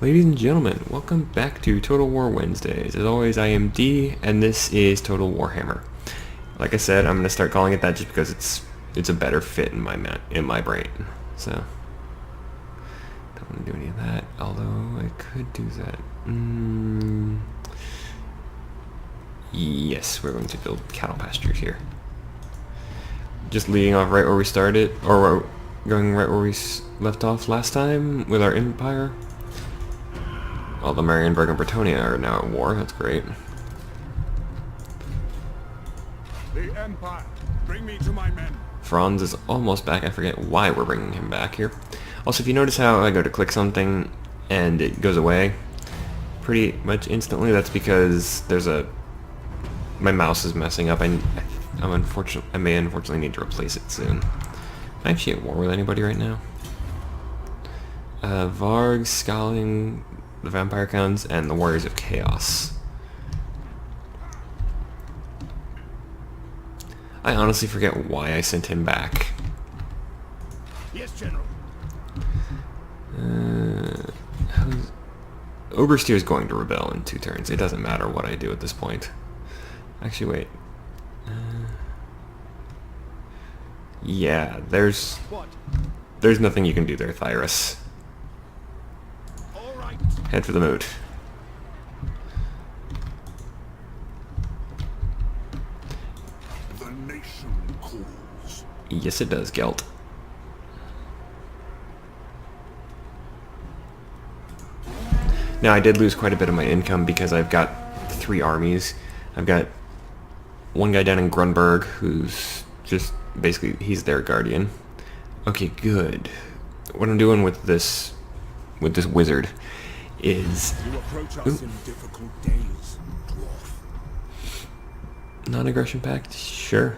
Ladies and gentlemen, welcome back to Total War Wednesdays. As always, I am D, and this is Total Warhammer. Like I said, I'm going to start calling it that just because it's a better fit in my brain. So, don't want to do any of that. Although I could do that. Yes, we're going to build cattle pastures here. Just leading off right where we started, or we're going right where we left off last time with our empire. Well, the Marienburg and Bretonia are now at war. That's great. The Empire, bring me to my men. Franz is almost back. I forget why we're bringing him back here. Also, if you notice how I go to click something and it goes away pretty much instantly, that's because my mouse is messing up. I may unfortunately need to replace it soon. Am I actually at war with anybody right now? Varg, Skaling, the Vampire Counts, and the Warriors of Chaos. I honestly forget why I sent him back. Yes, General. Obersteer is going to rebel in 2 turns. It doesn't matter what I do at this point. Actually, wait. Yeah, there's nothing you can do there, Thyrus. All right. Head for the moot. The nation calls. Yes, it does, Gelt. Now, I did lose quite a bit of my income because I've got 3 armies. I've got one guy down in Grunberg who's just basically, he's their guardian. Okay, good. What I'm doing with this wizard is You approach us in difficult days, dwarf. non-aggression pact. Sure.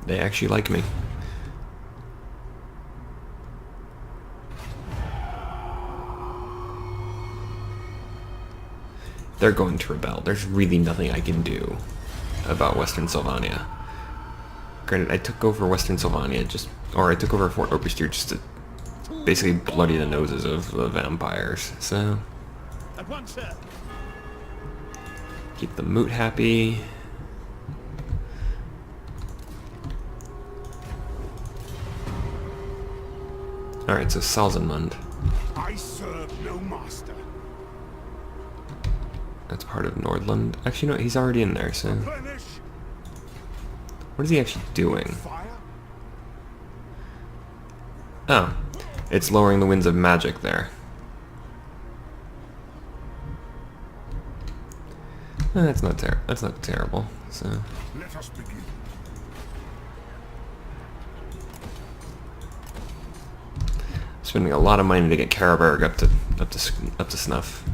They actually like me. They're going to rebel. There's really nothing I can do about Western Sylvania. Granted, I took over Western Sylvania I took over Fort Obersteer just to basically bloody the noses of the vampires. So, At once, sir. keep the moot happy. Alright, so Salzenmund. I serve no master. That's part of Nordland. Actually, no, he's already in there, so... Replenish. What is he actually doing? Fire. Oh. It's lowering the winds of magic there. That's not terrible, so... Let us begin. Spending a lot of money to get Karaberg up to snuff.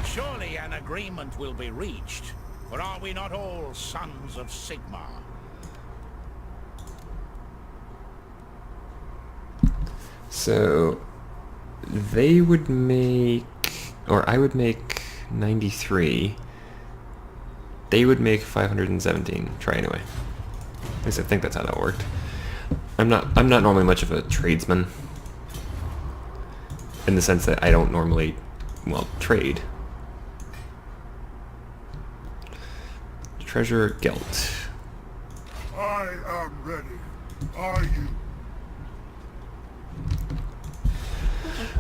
Surely an agreement will be reached, for are we not all sons of Sigmar? So they would make, or I would make 93. They would make 517. Try anyway. At least I think that's how that worked. I'm not normally much of a tradesman, in the sense that I don't normally, trade. Treasurer Gelt. I am ready. Are you?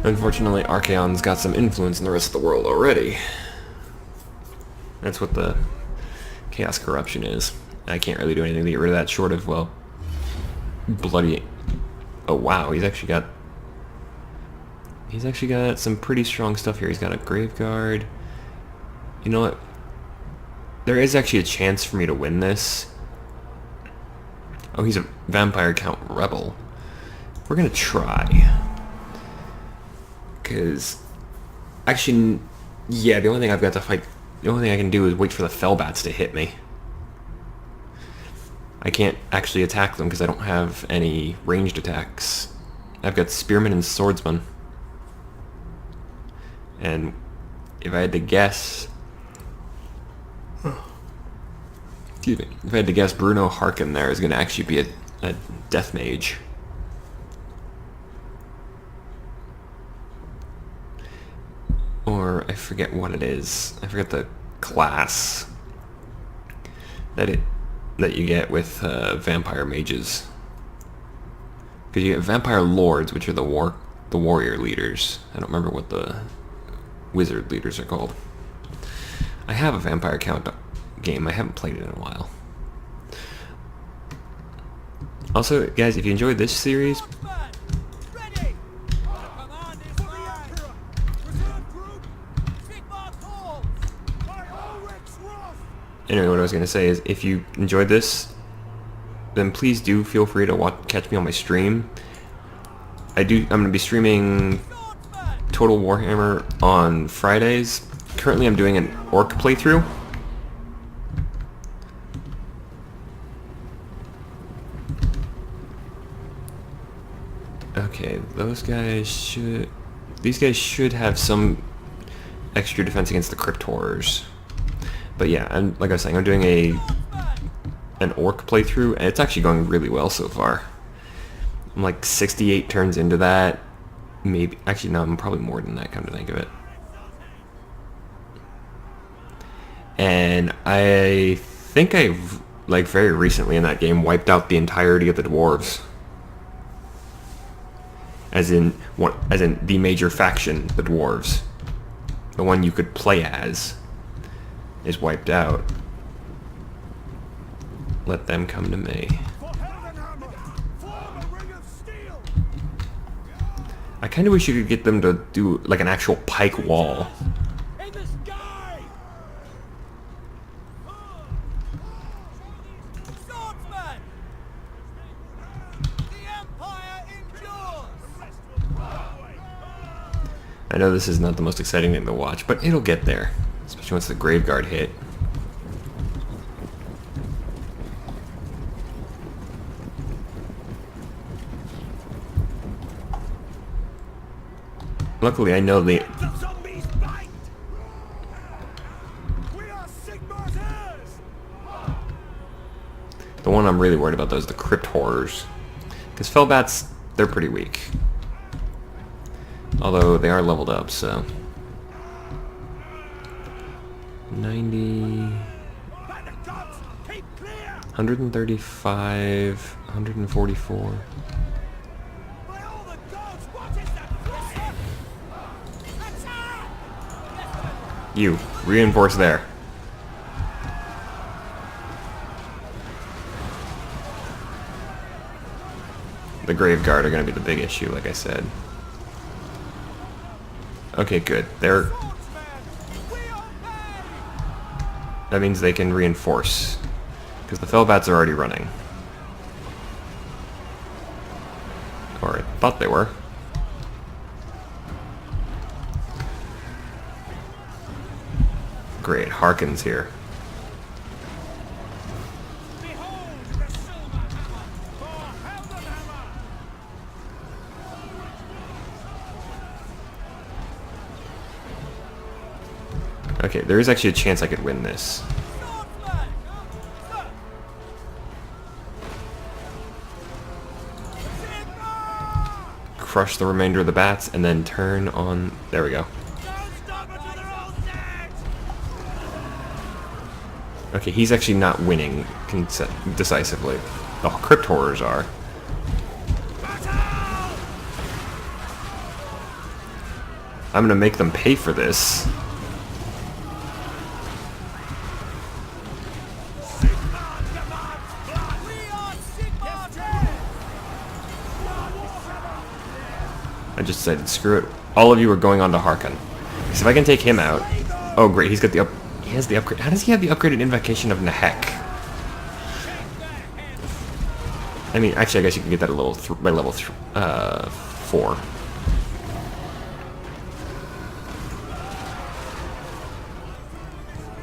Unfortunately, Archaon's got some influence in the rest of the world already. That's what the Chaos Corruption is. I can't really do anything to get rid of that short of, bloody... Oh wow, he's actually got some pretty strong stuff here. He's got a Graveguard. You know what? There is actually a chance for me to win this. Oh, he's a Vampire Count Rebel. We're gonna try. Because... Actually, yeah, the only thing I've got to fight... The only thing I can do is wait for the Fellbats to hit me. I can't actually attack them because I don't have any ranged attacks. I've got Spearmen and Swordsmen. And if I had to guess... Excuse me. If I had to guess, Bruno Harkin there is going to actually be a death mage. Or I forget what it is. I forget the class that you get with vampire mages. Because you get vampire lords, which are the warrior leaders. I don't remember what the wizard leaders are called. I have a Vampire Count game. I haven't played it in a while. Also, guys, if you enjoyed this series, anyway, what I was going to say is, if you enjoyed this, then please do feel free to catch me on my stream. I'm going to be streaming Total Warhammer on Fridays. Currently I'm doing an orc playthrough. Okay, these guys should have some extra defense against the crypt horrors. But yeah, like I was saying, I'm doing an orc playthrough, and it's actually going really well so far. I'm like 68 turns into that. Maybe, actually no, I'm probably more than that, come to think of it. And I think I've, like very recently in that game, wiped out the entirety of the dwarves. As in the major faction, the dwarves. The one you could play as is wiped out. Let them come to me. I kind of wish you could get them to do like an actual pike wall. I know this is not the most exciting thing to watch, but it'll get there, especially once the Graveguard hit. Luckily, I know the one I'm really worried about, though, is the crypt horrors, because Fellbats, they're pretty weak. Although they are leveled up, so 90, 135, 144. You, reinforce there. The Graveguard are going to be the big issue, like I said. Okay, good. That means they can reinforce, because the Fellbats are already running. Or I thought they were. Great, Harkin's here. Okay, there is actually a chance I could win this. Crush the remainder of the bats and then turn on... There we go. Okay, he's actually not winning decisively. Oh, crypt horrors are. I'm gonna make them pay for this. I just decided, screw it. All of you are going on to Harkin. Because if I can take him out... Oh, great, he has the upgrade. How does he have the upgraded Invocation of Nehek? I mean, actually, I guess you can get that by level 4.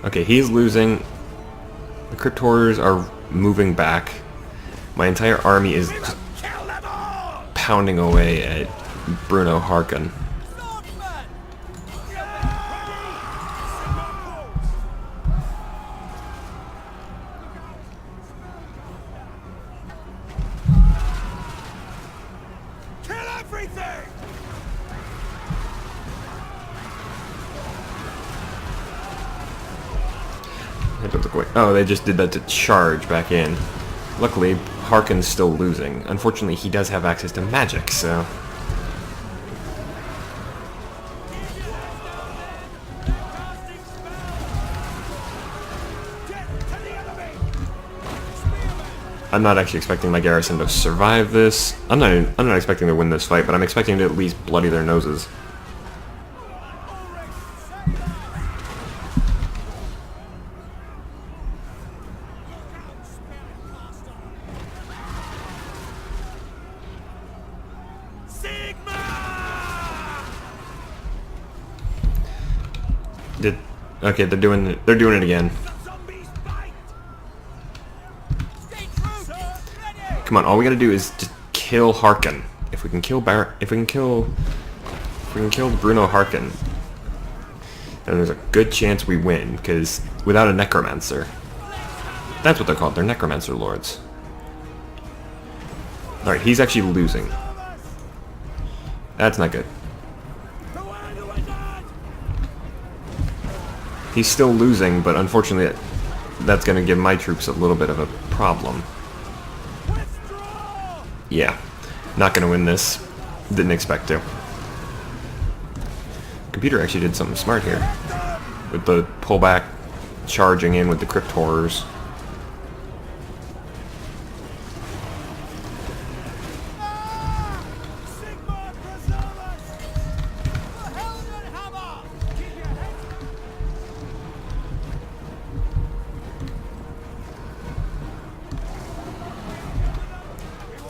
Okay, he's losing. The Crypt Horrors are moving back. My entire army is just pounding away at Bruno Harkin. That doesn't look like- Oh, they just did that to charge back in. Luckily, Harkin's still losing. Unfortunately, he does have access to magic, so... I'm not actually expecting my garrison to survive this. I'm not expecting to win this fight, but I'm expecting to at least bloody their noses. Okay, they're doing it again. Come on, all we gotta do is just kill Harkin. If we can kill Bruno Harkin, then there's a good chance we win, because without a necromancer. That's what they're called, they're necromancer lords. Alright, he's actually losing. That's not good. He's still losing, but unfortunately that's going to give my troops a little bit of a problem. Yeah, not going to win this. Didn't expect to. Computer actually did something smart here. With the pullback, charging in with the crypt horrors.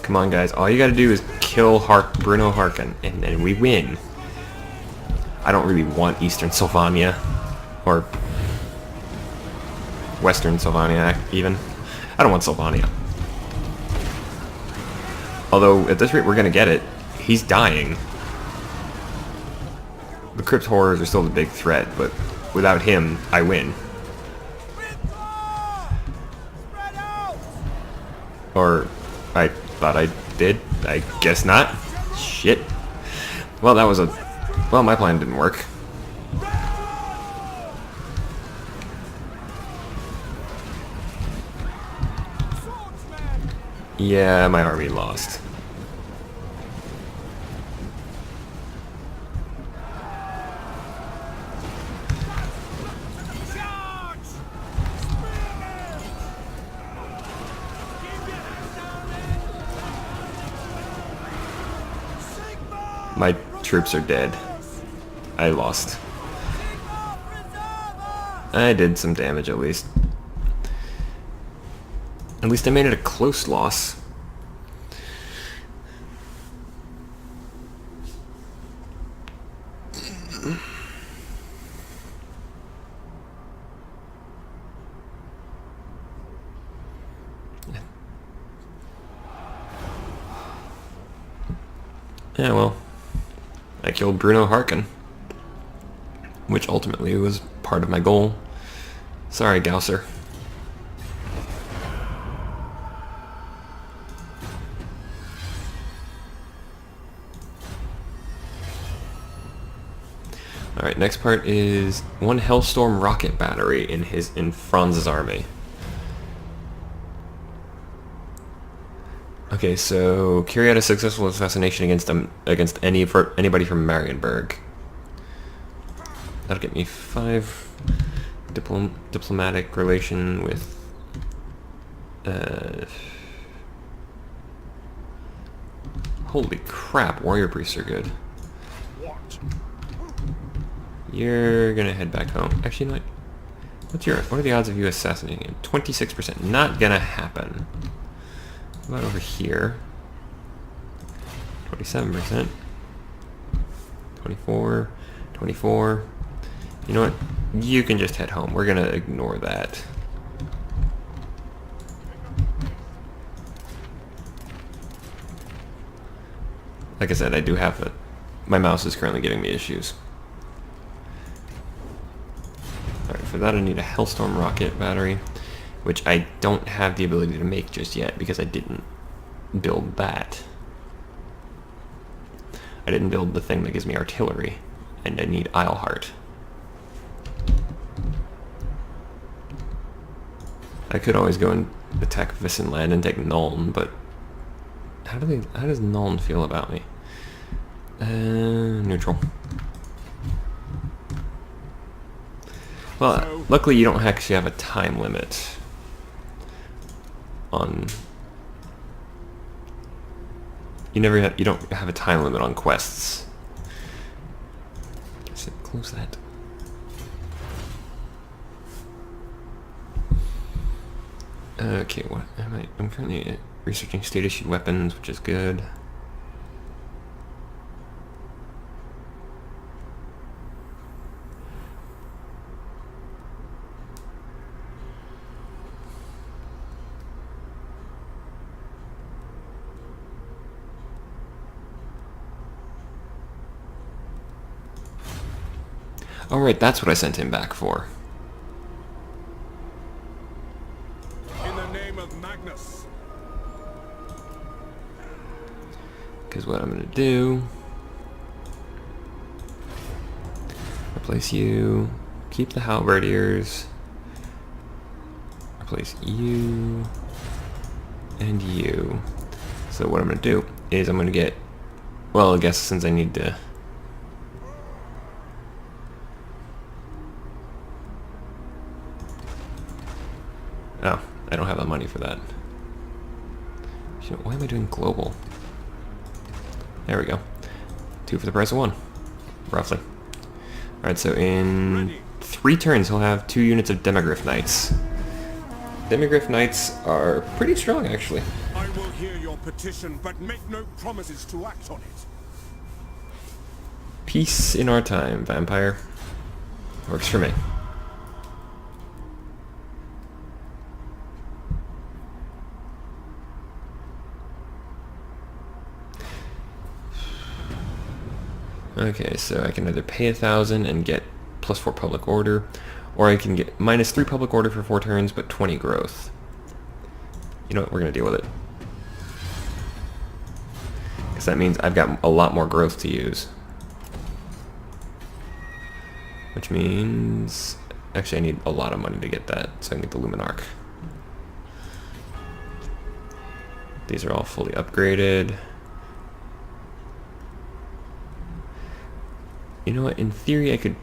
Come on, guys. All you gotta do is kill Bruno Harkin, and then we win. I don't really want Eastern Sylvania. Or Western Sylvania, even. I don't want Sylvania. Although, at this rate, we're gonna get it. He's dying. The Crypt Horrors are still the big threat, but without him, I win. Or... I thought I did. I guess not. Shit. Well, that was a... Well, my plan didn't work. Yeah, my army lost. My troops are dead. I lost. I did some damage at least. At least I made it a close loss. Yeah, well. I killed Bruno Harkin, which ultimately was part of my goal. Sorry, Gausser. Alright, next part is one Hellstorm rocket battery in Franz's army. Okay, so carry out a successful assassination against anybody from Marienburg. That'll get me 5 diplomatic relation with holy crap, warrior priests are good. You're gonna head back home. Actually, you know what are the odds of you assassinating him? 26%. Not gonna happen. What about over here? 27%. 24. 24. You know what? You can just head home. We're gonna ignore that. Like I said, I do have it. My mouse is currently giving me issues. Alright, for that I need a Hellstorm rocket battery, which I don't have the ability to make just yet because I didn't build that. I didn't build the thing that gives me artillery, and I need Isleheart. I could always go and attack Vissenland and take Nuln, but how does Nuln feel about me? Neutral. Well, luckily you don't actually have a time limit on... You don't have a time limit on quests. So close that. Okay, what am I? I'm currently researching state-issued weapons, which is good. Oh right, that's what I sent him back for. In the name of Magnus. Because what I'm going to do... Replace you. Keep the halberdiers. Replace you. And you. So what I'm going to do is I'm going to get... Well, I guess since I need to... Oh, I don't have the money for that. Why am I doing global? There we go. 2 for the price of 1. Roughly. Alright, so in 3 turns he'll have 2 units of Demigryph Knights. Demigryph Knights are pretty strong, actually. I will hear your petition, but make no promises to act on it. Peace in our time, vampire. Works for me. Okay, so I can either pay 1,000 and get +4 public order, or I can get -3 public order for 4 turns, but 20 growth. You know what, we're going to deal with it. Because that means I've got a lot more growth to use. Which means... Actually, I need a lot of money to get that, so I can get the Luminarch. These are all fully upgraded. You know what, in theory I could...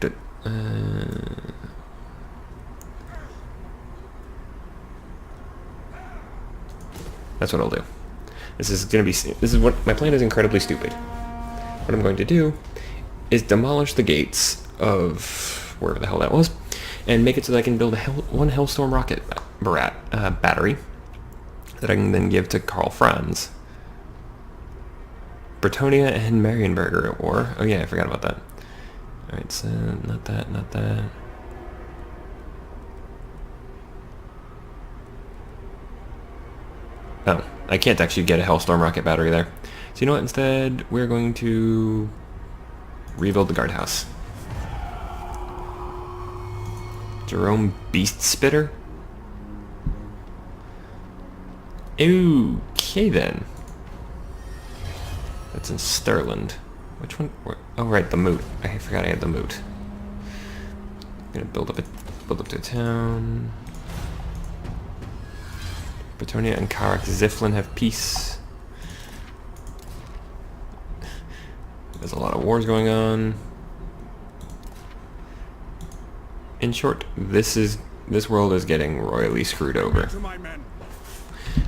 That's what I'll do. This is what... My plan is incredibly stupid. What I'm going to do is demolish the gates of wherever the hell that was, and make it so that I can build one Hellstorm rocket battery that I can then give to Franz. Bretonia and Marienburg are at war. Oh yeah, I forgot about that. Alright, so not that, not that. Oh, I can't actually get a Hellstorm rocket battery there. So you know what, instead we're going to rebuild the guardhouse. Jerome Beast Spitter? Okay then. That's in Stirland. Which one? Oh right, the moot. I forgot I had the moot. I'm gonna build up to a town. Bretonia and Karak Ziflin have peace. There's a lot of wars going on. In short, this world is getting royally screwed over.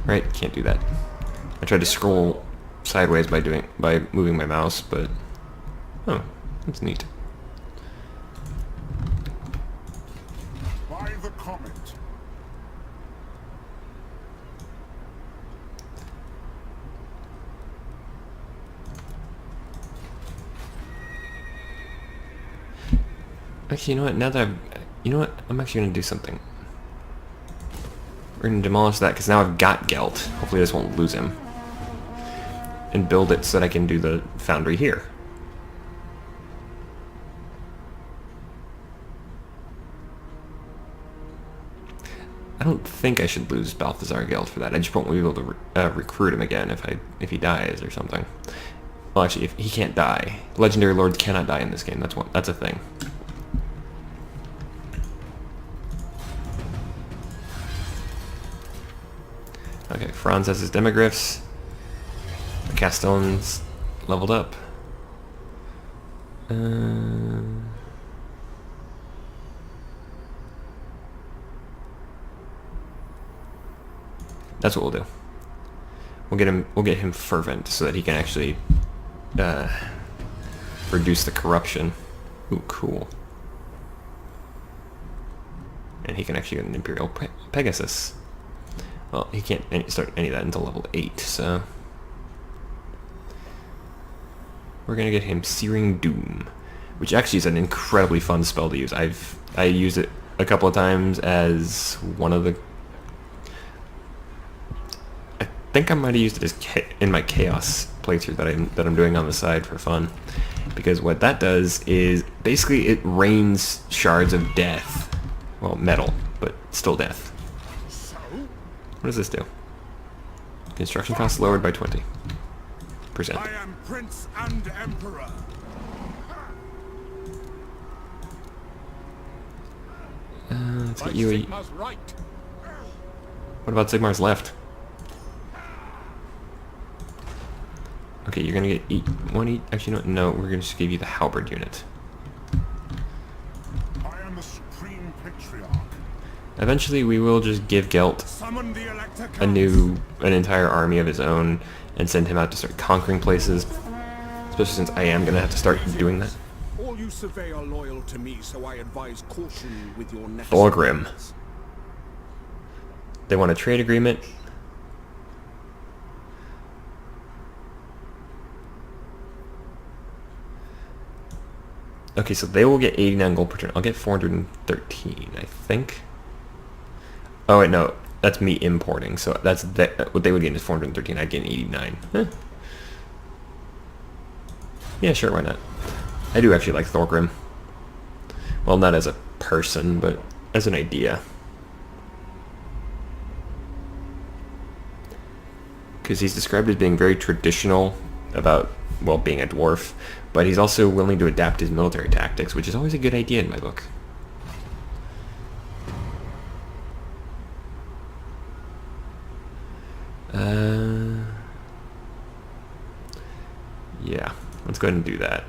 Right, can't do that. I tried to scroll sideways by moving my mouse, but oh, that's neat. By the comet. Actually, you know what? Now that you know what, I'm actually gonna do something. We're gonna demolish that because now I've got Gelt. Hopefully, I just won't lose him. And build it so that I can do the foundry here. I don't think I should lose Balthazar Gelt for that. I just won't be able to recruit him again if he dies or something. Well, actually, if he can't die. Legendary lords cannot die in this game. That's a thing. Okay, Franz has his demogryphs. The Castellan's leveled up. That's what we'll do. We'll get him fervent so that he can actually reduce the corruption. Ooh, cool. And he can actually get an Imperial Pegasus. Well, he can't start any of that until level 8, so we're gonna get him Searing Doom, which actually is an incredibly fun spell to use. I used it a couple of times as one of the. I think I might have used it as in my Chaos playthrough that I'm doing on the side for fun, because what that does is basically it rains shards of death, well, metal, but still death. What does this do? Construction costs lowered by 20%. I am Prince and Emperor. Let's get you a... Right. What about Sigmar's left? Okay, you're gonna get one each. Actually, no, we're gonna just give you the halberd unit. I am the Supreme Patriarch. Eventually, we will just give Gelt Summon the Elector Counts. an entire army of his own and send him out to start conquering places. Especially since I am gonna have to start doing that. All you survey are loyal to me, so I advise caution with your next. Thorgrim. They want a trade agreement. Okay, so they will get 89 gold per turn. I'll get 413, I think. Oh wait, no, that's me importing. So that's what they would get is 413. I'd get 89. Huh. Yeah, sure, why not? I do actually like Thorgrim. Well, not as a person, but as an idea. Because he's described as being very traditional about, well, being a dwarf, but he's also willing to adapt his military tactics, which is always a good idea in my book. Yeah, let's go ahead and do that.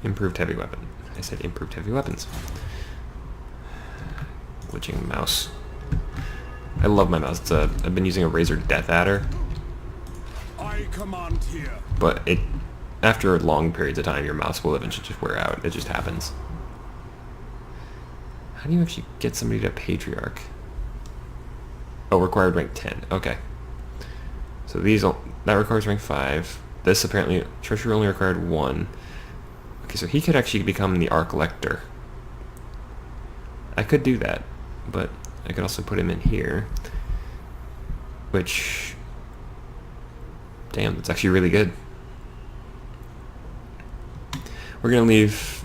Improved heavy weapon. I said improved heavy weapons. Glitching mouse. I love my mouse. I've been using a Razer Death Adder. I command here. But after long periods of time, your mouse will eventually just wear out. It just happens. How do you actually get somebody to Patriarch? Oh, required rank 10. Okay. So that requires rank 5. This apparently, treasure only required 1. Okay, so he could actually become the Arc Lector. I could do that, but I could also put him in here. Which, damn, that's actually really good. We're gonna leave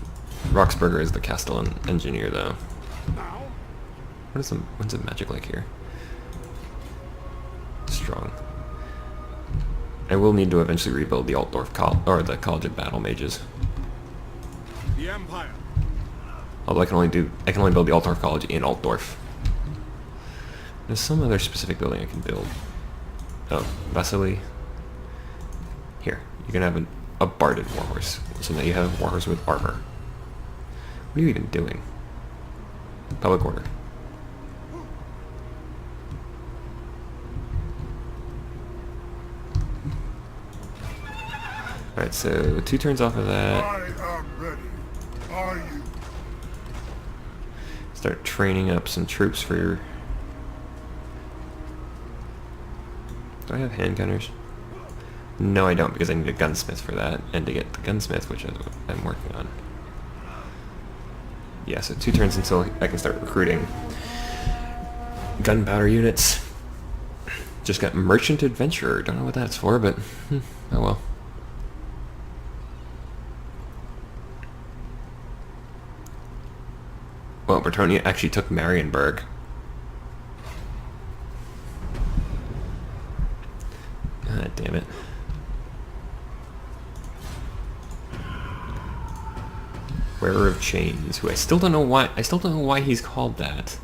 Roxburgher as the Castellan engineer, though. What's the magic like here? Strong. I will need to eventually rebuild the Altdorf the College of Battle Mages. The Empire. Although I can only build the Altdorf College in Altdorf. There's some other specific building I can build. Oh, Vasily. Here, you can have a Barded Warhorse. So now you have a Warhorse with armor. What are you even doing? Public order. Alright, so 2 turns off of that. I am ready. Are you? Start training up some troops for your... Do I have handgunners? No, I don't, because I need a gunsmith for that, and to get the gunsmith, which is what I'm working on. Yeah, so 2 turns until I can start recruiting gunpowder units. Just got Merchant Adventurer. Don't know what that's for, but oh well. Well, Bretonia actually took Marienburg. Ah, damn it. Wearer of Chains, who I still don't know why he's called that.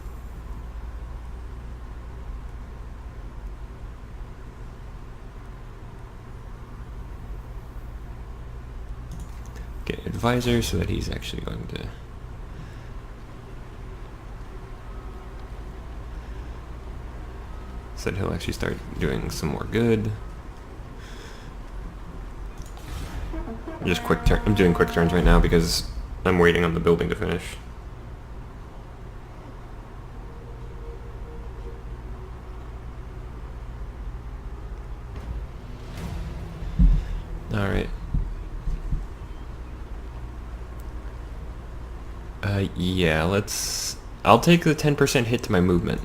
Get advisor so that he's actually going to so that he'll actually start doing some more good. Just quick turn. I'm doing quick turns right now because I'm waiting on the building to finish. Alright. Yeah, I'll take the 10% hit to my movement.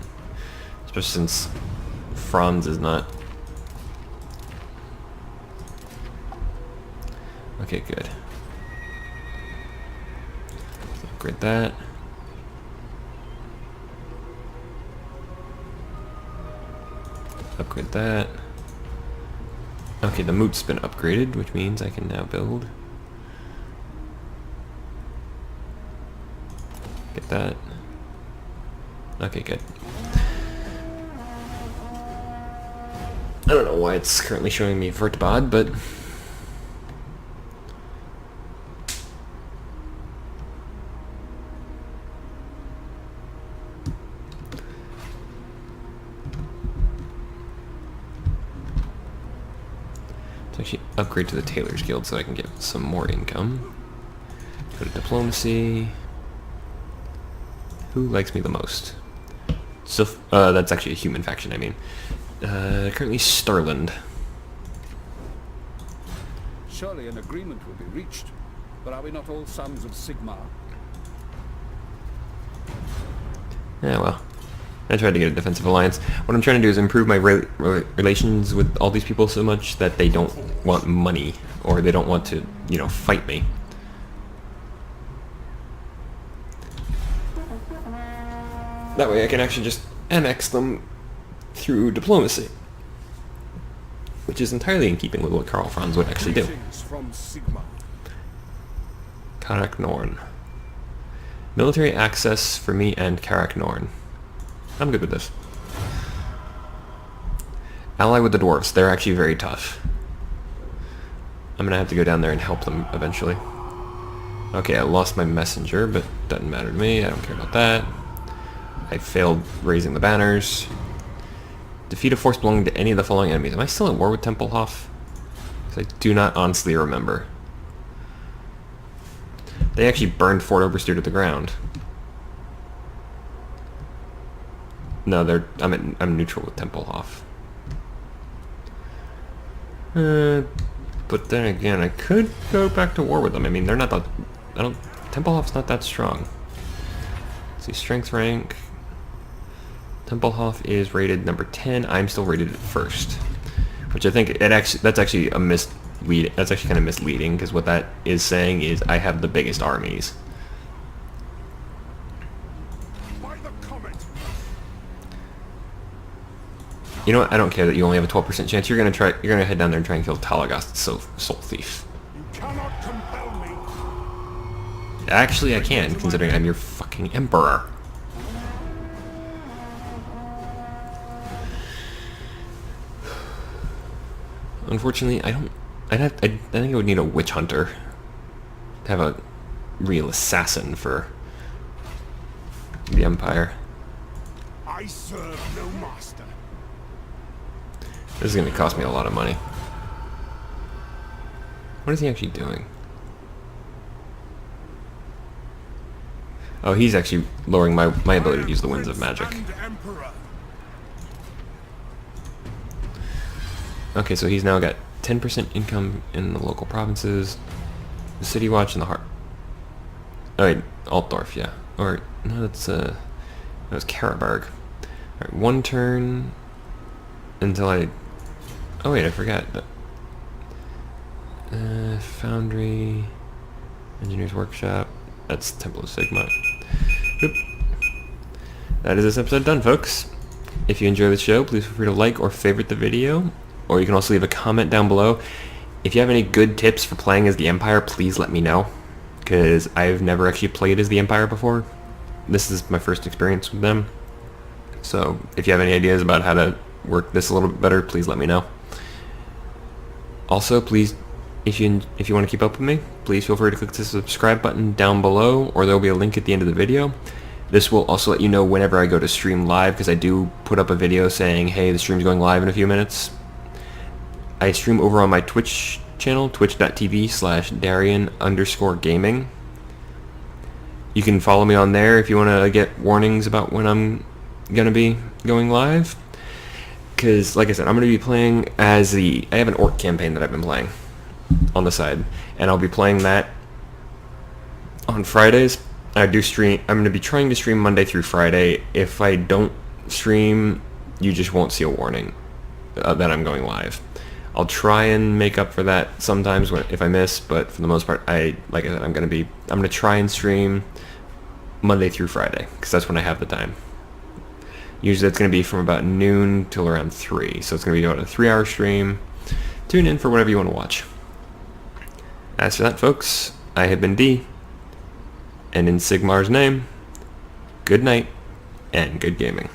Especially since Franz is not... Okay, good. Upgrade that. Upgrade that. Okay, the moot's been upgraded, which means I can now build. Get that. Okay, good. I don't know why it's currently showing me Vertbad, but... to actually upgrade to the Tailor's Guild so I can get some more income. Go to Diplomacy. Who likes me the most? So, that's actually a human faction, I mean. Currently Starland. Surely an agreement will be reached. But are we not all sons of Sigmar? Yeah, well. I tried to get a defensive alliance. What I'm trying to do is improve my relations with all these people so much that they don't want money, or they don't want to, you know, fight me. That way I can actually just annex them through diplomacy. Which is entirely in keeping with what Karl Franz would actually do. Greetings from Sigmar. Karak Norn. Military access for me and Karak Norn. I'm good with this. Ally with the dwarves. They're actually very tough. I'm gonna have to go down there and help them eventually. Okay, I lost my messenger, but doesn't matter to me. I don't care about that. I failed raising the banners. Defeat a force belonging to any of the following enemies. Am I still at war with Tempelhof? Because I do not honestly remember. They actually burned Fort Obersteer to the ground. No, I'm neutral with Tempelhof. But then again, I could go back to war with them. I mean, they're not that... Tempelhof's not that strong. Let's see, strength rank. Tempelhof is rated number 10. I'm still rated at first, which I think that's actually a mislead. That's actually kind of misleading because what that is saying is I have the biggest armies. By the comet. You know what? I don't care that you only have a 12% chance. You're gonna head down there and try and kill Talagast, soul thief. You cannot compel me. Actually, I can, considering I'm your fucking emperor. Unfortunately, I think I would need a witch hunter to have a real assassin for the Empire. I serve no master. This is going to cost me a lot of money. What is he actually doing? Oh, he's actually lowering my ability to use the Winds of Magic. Okay, so he's now got 10% income in the local provinces, the City Watch, and the Heart. Oh wait, Altdorf, yeah. Or, no, that's, that was Karaberg. Alright, one turn until I... Oh wait, I forgot. Foundry, Engineer's Workshop, that's Temple of Sigma. Boop. That is this episode done, folks. If you enjoy the show, please feel free to like or favorite the video, or you can also leave a comment down below. If you have any good tips for playing as the Empire, please let me know, because I've never actually played as the Empire before. This is my first experience with them. So if you have any ideas about how to work this a little bit better, please let me know. Also, please, if you want to keep up with me, please feel free to click the subscribe button down below, or there will be a link at the end of the video. This will also let you know whenever I go to stream live, because I do put up a video saying, hey, the stream's going live in a few minutes. I stream over on my Twitch channel, twitch.tv/Darian_gaming. You can follow me on there if you want to get warnings about when I'm going to be going live. Because, like I said, I'm going to be playing as I have an orc campaign that I've been playing on the side, and I'll be playing that on Fridays. I'm going to be trying to stream Monday through Friday. If I don't stream, you just won't see a warning that I'm going live. I'll try and make up for that sometimes if I miss, but for the most part, like I said, I'm going to try and stream Monday through Friday, because that's when I have the time. Usually it's going to be from about noon till around 3, so it's going to be about a 3-hour stream. Tune in for whatever you want to watch. As for that, folks, I have been D, and in Sigmar's name, good night and good gaming.